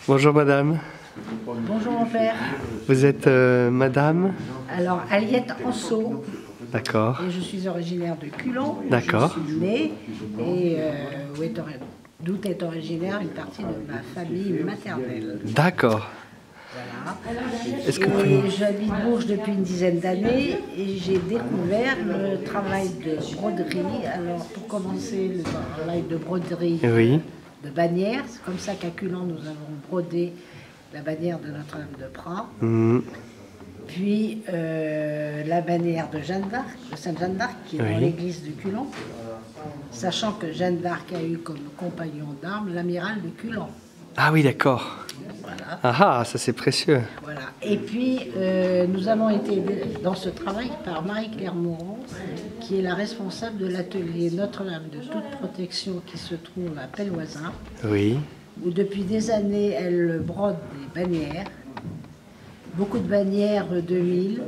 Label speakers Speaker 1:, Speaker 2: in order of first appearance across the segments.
Speaker 1: Bonjour madame.
Speaker 2: Bonjour mon père.
Speaker 1: Vous êtes madame?
Speaker 2: Alors Aliette Anceau.
Speaker 1: D'accord.
Speaker 2: Et je suis originaire de Culon.
Speaker 1: D'accord.
Speaker 2: Je suis née et d'où est originaire une partie de ma famille maternelle.
Speaker 1: D'accord.
Speaker 2: Voilà.
Speaker 1: Est-ce que
Speaker 2: j'habite Bourges depuis une dizaine d'années et j'ai découvert le travail de broderie. Alors pour commencer, le travail de broderie
Speaker 1: oui.
Speaker 2: de bannière. C'est comme ça qu'à Culon nous avons brodé la bannière de Notre-Dame de Pras. Puis la bannière de Jeanne d'Arc, de Sainte-Jeanne d'Arc, qui est dans l'église de Culon, sachant que Jeanne d'Arc a eu comme compagnon d'armes l'amiral de Culon.
Speaker 1: Ah oui, d'accord.
Speaker 2: Voilà.
Speaker 1: Ah, ça c'est précieux.
Speaker 2: Voilà. Et puis nous avons été aidés dans ce travail par Marie-Claire Moreau, qui est la responsable de l'atelier Notre-Dame de toute protection qui se trouve à Pelvoisin,
Speaker 1: Oui.
Speaker 2: où depuis des années elle brode des bannières. Beaucoup de bannières 2000,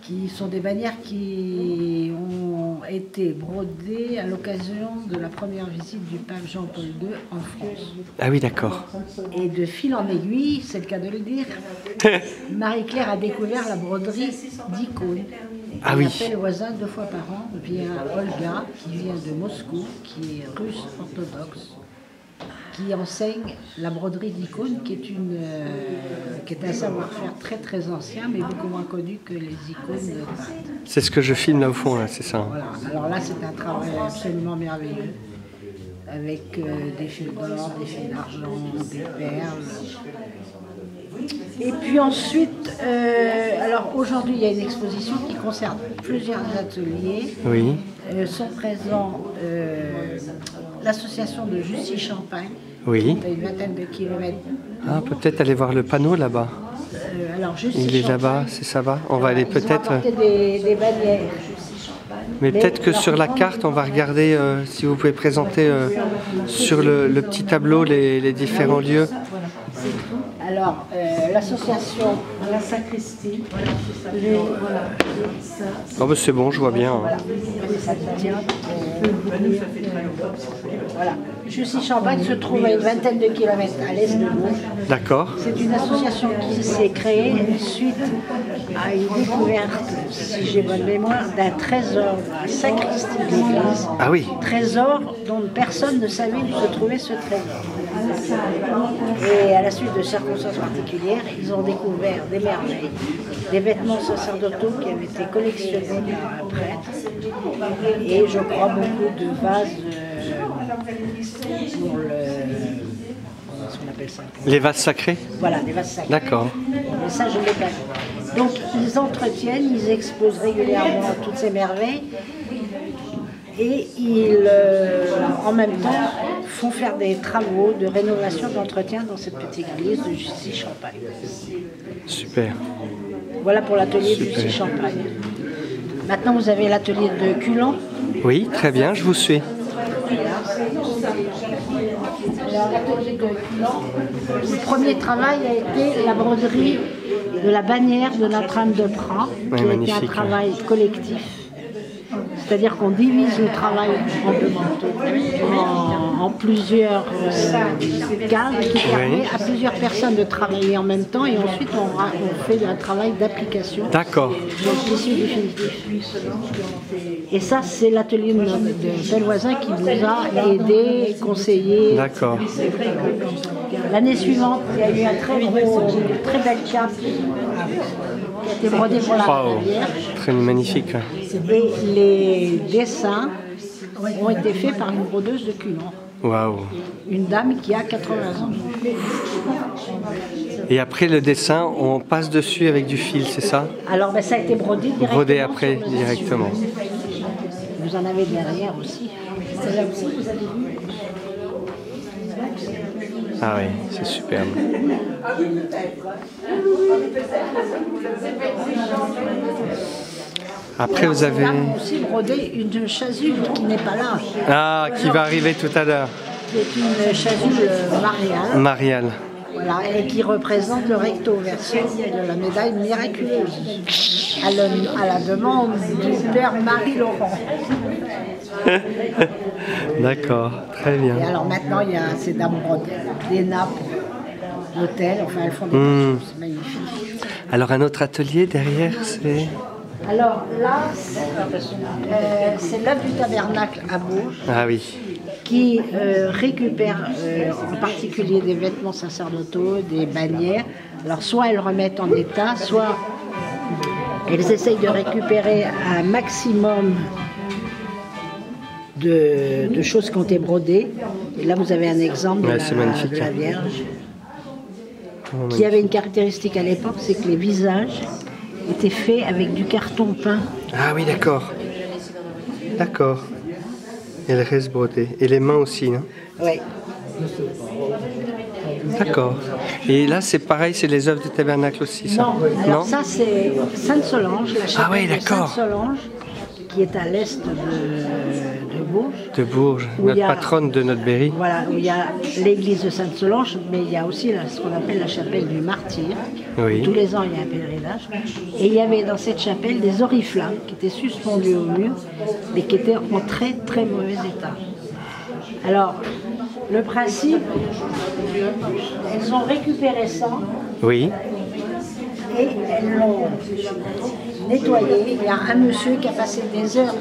Speaker 2: qui sont des bannières qui ont été brodées à l'occasion de la première visite du pape Jean-Paul II en France.
Speaker 1: Ah oui, d'accord.
Speaker 2: Et de fil en aiguille, c'est le cas de le dire, Marie-Claire a découvert la broderie d'icônes.
Speaker 1: Ah oui.
Speaker 2: Elle appelle voisin 2 fois par an via Olga, qui vient de Moscou, qui est russe orthodoxe, qui enseigne la broderie d'icônes, qui est un savoir-faire très très ancien, mais beaucoup moins connu que les icônes de peintes.
Speaker 1: C'est ce que je filme là au fond, là, c'est ça.
Speaker 2: Voilà. Alors là, c'est un travail absolument merveilleux, avec des fils d'or, des fils d'argent, des perles. Et puis ensuite, alors aujourd'hui, il y a une exposition qui concerne plusieurs ateliers.
Speaker 1: Oui.
Speaker 2: Sont présents l'association de Jussy Champagne,
Speaker 1: Oui.
Speaker 2: qui a une vingtaine de kilomètres.
Speaker 1: Ah, peut-être aller voir le panneau là-bas.
Speaker 2: Alors Jussy
Speaker 1: Il est
Speaker 2: Champagne,
Speaker 1: là-bas, c'est ça va. On va aller peut-être.
Speaker 2: des bannières.
Speaker 1: Mais peut-être que sur la carte, on va regarder si vous pouvez présenter sur le petit tableau les différents lieux.
Speaker 2: Alors, l'association à la sacristie,
Speaker 1: Oh, bah, c'est bon, je vois bien.
Speaker 2: voilà. Voilà. Jussy Champagne se trouve à une vingtaine de kilomètres à l'est de Bourges.
Speaker 1: D'accord.
Speaker 2: C'est une association qui s'est créée suite à une découverte, si j'ai bonne mémoire, d'un trésor à la sacristie de l'église.
Speaker 1: Ah oui.
Speaker 2: Trésor dont personne ne savait où se trouvait ce trésor. Et à la suite de circonstances particulières, ils ont découvert des merveilles, des vêtements sacerdotaux qui avaient été collectionnés par un prêtre, et je crois beaucoup de vases pour le... Comment on appelle ça?
Speaker 1: Les vases sacrés?
Speaker 2: Voilà, des vases sacrés.
Speaker 1: D'accord.
Speaker 2: Mais ça, je ne l'ai pas vu. Donc, ils entretiennent, ils exposent régulièrement toutes ces merveilles, et ils, en même temps, font faire des travaux de rénovation, d'entretien dans cette petite église de Jussy Champagne.
Speaker 1: Super.
Speaker 2: Voilà pour l'atelier de Jussy Champagne. Maintenant, vous avez l'atelier de Culon.
Speaker 1: Oui, très bien, je vous suis.
Speaker 2: Alors, l'atelier de Culon, le premier travail a été la broderie de la bannière de Notre-Dame de Pras, qui a été un travail collectif. C'est-à-dire qu'on divise le travail en plusieurs cadres qui permet à plusieurs personnes de travailler en même temps, et ensuite on fait un travail d'application.
Speaker 1: D'accord.
Speaker 2: Donc l'issue définitive. Et ça, c'est l'atelier de Pelvoisin qui vous a aidé, conseillé.
Speaker 1: D'accord.
Speaker 2: L'année suivante, il y a eu un très belle cape qui a été brodée pour la bannière.
Speaker 1: Très magnifique.
Speaker 2: Et les dessins ont été faits par une brodeuse de Culon.
Speaker 1: Waouh.
Speaker 2: Une dame qui a 80 ans.
Speaker 1: Et après le dessin, on passe dessus avec du fil, c'est ça?
Speaker 2: Alors ça a été brodé directement.
Speaker 1: Brodé après, directement.
Speaker 2: Vous en avez derrière aussi. Celle-là aussi, vous avez vu?
Speaker 1: Ah oui, c'est superbe. Après, vous avez...
Speaker 2: On a aussi brodé une chasuble qui n'est pas là.
Speaker 1: Ah, qui va arriver tout à l'heure.
Speaker 2: Qui est une chasuble mariale.
Speaker 1: Mariale.
Speaker 2: Voilà, et qui représente le recto verso de la médaille miraculeuse, à la demande du père Marie-Laurent.
Speaker 1: D'accord, très bien.
Speaker 2: Et alors maintenant, il y a ces dames brodées, des nappes l'hôtel. Enfin, elles font des choses, c'est magnifique.
Speaker 1: Alors un autre atelier derrière, c'est...
Speaker 2: Alors là, c'est l'œuvre du tabernacle à Bourges.
Speaker 1: Ah oui.
Speaker 2: Qui récupèrent en particulier des vêtements sacerdotaux, des bannières. Alors soit elles remettent en état, soit elles essayent de récupérer un maximum de choses qui ont été brodées. Et là vous avez un exemple de, de la Vierge, qui avait une caractéristique à l'époque, c'est que les visages étaient faits avec du carton peint.
Speaker 1: Ah oui, d'accord. D'accord. Et le reste brodé. Et les mains aussi, non?
Speaker 2: Oui.
Speaker 1: D'accord. Et là, c'est pareil, c'est les œuvres du tabernacle aussi, ça?
Speaker 2: Non, alors ça, c'est Sainte-Solange, la chapelle de Sainte-Solange, qui est à l'est de Bourges.
Speaker 1: De Bourges, notre patronne de notre Berry.
Speaker 2: Voilà, où il y a l'église de Sainte-Solange, mais il y a aussi ce qu'on appelle la chapelle du Martyr.
Speaker 1: Oui.
Speaker 2: Tous les ans, il y a un pèlerinage. Et il y avait dans cette chapelle des oriflammes qui étaient suspendus au mur, mais qui étaient en très très mauvais état. Alors, le principe, elles ont récupéré ça.
Speaker 1: Oui.
Speaker 2: Et elles l'ont nettoyé. Il y a un monsieur qui a passé des heures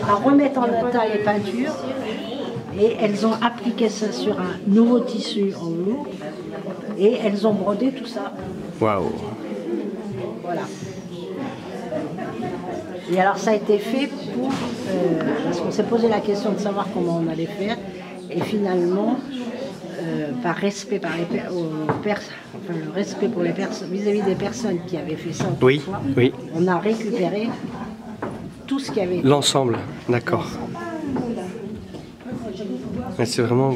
Speaker 2: à remettre en état les peintures. Et elles ont appliqué ça sur un nouveau tissu en velours. Et elles ont brodé tout ça.
Speaker 1: Waouh.
Speaker 2: Voilà. Et alors ça a été fait pour... parce qu'on s'est posé la question de savoir comment on allait faire. Et finalement, par respect par le respect pour les personnes vis-à-vis des personnes qui avaient fait ça autrefois, on a récupéré tout ce qu'il y avait.
Speaker 1: L'ensemble, d'accord. C'est vraiment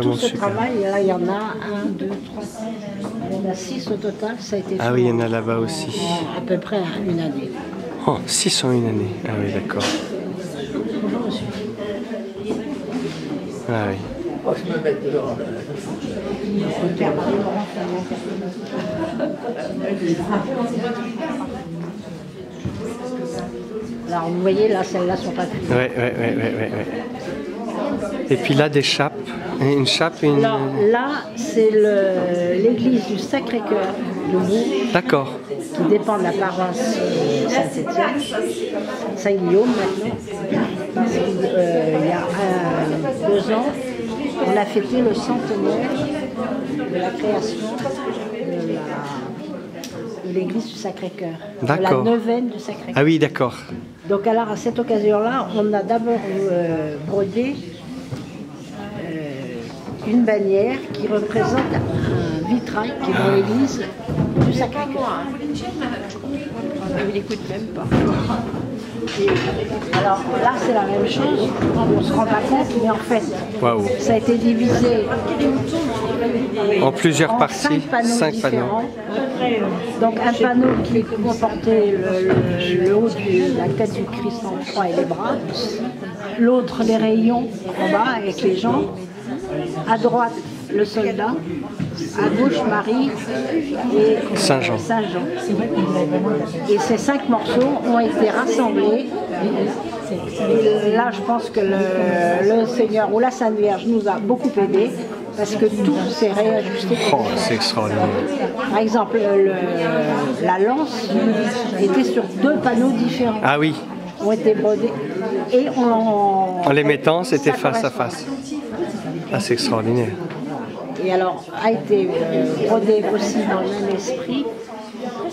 Speaker 2: tout ce
Speaker 1: super.
Speaker 2: Travail, là, il y en a 1, 2, 3, il y en a 6 au total. Ça a été fait
Speaker 1: oui, il y en a là-bas aussi.
Speaker 2: À peu près une année.
Speaker 1: Oh, 6 en une année. Ah oui, d'accord.
Speaker 2: Bonjour, monsieur.
Speaker 1: Ah oui.
Speaker 3: Oh, je me mets dehors.
Speaker 2: Alors, vous voyez, là, celles-là sont pas faites.
Speaker 1: Ouais. Et puis là, des chapes. Une chape et une...
Speaker 2: Là, c'est l'église du Sacré-Cœur de Bourges.
Speaker 1: D'accord.
Speaker 2: Qui dépend de la paroisse Saint-Étienne, Saint-Guillaume maintenant. Il y a 2 ans, on a fêté le centenaire de la création de l'église du Sacré-Cœur.
Speaker 1: D'accord.
Speaker 2: De la neuvaine du Sacré-Cœur.
Speaker 1: Ah oui, d'accord.
Speaker 2: Donc alors à cette occasion-là, on a d'abord brodé une bannière qui représente un vitrail qui est dans l'église du Sacré-Cœur. On n'écoute même pas. Et alors là, c'est la même chose, on ne se rend pas compte, mais en fait, ça a été divisé
Speaker 1: en plusieurs parties,
Speaker 2: 5 panneaux différents. Donc un panneau qui comportait le haut de la tête du Christ en croix et les bras, l'autre les rayons en bas avec les jambes, à droite le soldat, à gauche Marie et
Speaker 1: Saint-Jean.
Speaker 2: Et ces 5 morceaux ont été rassemblés. Et là, je pense que le Seigneur ou la Sainte Vierge nous a beaucoup aidés parce que tout s'est réajusté.
Speaker 1: Oh, c'est extraordinaire.
Speaker 2: Par exemple, la lance était sur 2 panneaux différents.
Speaker 1: Ah oui.
Speaker 2: Ont été brodés. Et
Speaker 1: en les mettant, c'était face à face. Ah, c'est extraordinaire.
Speaker 2: Et alors, a été brodée aussi dans le même esprit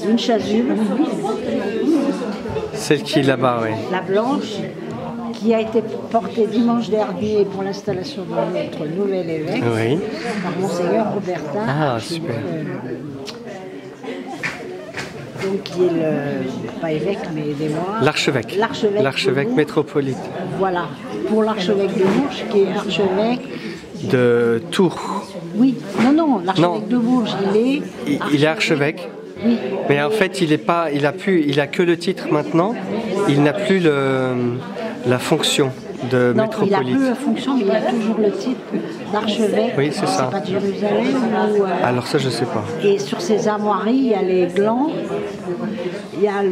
Speaker 2: une chasuble.
Speaker 1: Celle qui est là-bas, oui.
Speaker 2: La blanche, qui a été portée dimanche dernier pour l'installation de notre nouvel évêque, par Monseigneur Robertin.
Speaker 1: Ah, super.
Speaker 2: Donc, qui est pas évêque, mais aidez-moi.
Speaker 1: L'archevêque. L'archevêque métropolite.
Speaker 2: Voilà, pour l'archevêque de Bourges, qui est archevêque
Speaker 1: de Tours.
Speaker 2: Oui, non, l'archevêque de Bourges,
Speaker 1: il est archevêque. Oui. Mais en fait, il a que le titre maintenant. Il n'a plus la fonction de métropolite.
Speaker 2: Il n'a plus la fonction, mais il a toujours le titre d'archevêque.
Speaker 1: Oui, c'est ça.
Speaker 2: Pas de Jérusalem ou,
Speaker 1: alors ça, je sais pas.
Speaker 2: Et sur ses armoiries, il y a les glands. Il y a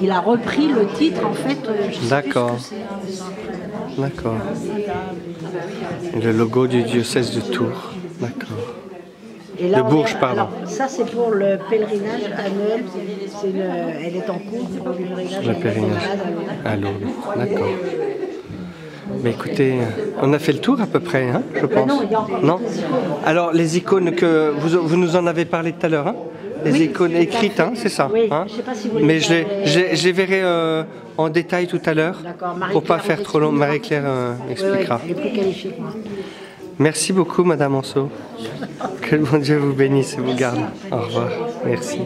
Speaker 2: il a repris le titre en fait.
Speaker 1: D'accord. d'accord. Et le logo du diocèse de Tours, d'accord.
Speaker 2: Et là,
Speaker 1: de Bourges, pardon.
Speaker 2: Alors, ça, c'est pour le pèlerinage annuel. Elle est en cours pour le pèlerinage
Speaker 1: Le pèlerinage à Lourdes, d'accord. Mais écoutez, on a fait le tour à peu près, hein, je pense.
Speaker 2: Non, il y a encore
Speaker 1: non.
Speaker 2: des icônes.
Speaker 1: Alors, les icônes que vous nous en avez parlé tout à l'heure, hein, les icônes écrites, hein, c'est ça.
Speaker 2: Oui,
Speaker 1: Hein.
Speaker 2: je sais pas si vous les
Speaker 1: mais
Speaker 2: avez...
Speaker 1: je les verrai en détail tout à l'heure, pour pas faire trop long. Marie-Claire expliquera.
Speaker 2: Oui, elle est plus qualifiée que moi.
Speaker 1: Merci beaucoup, Madame Anceau. Que le bon Dieu vous bénisse et vous garde. Au revoir. Merci.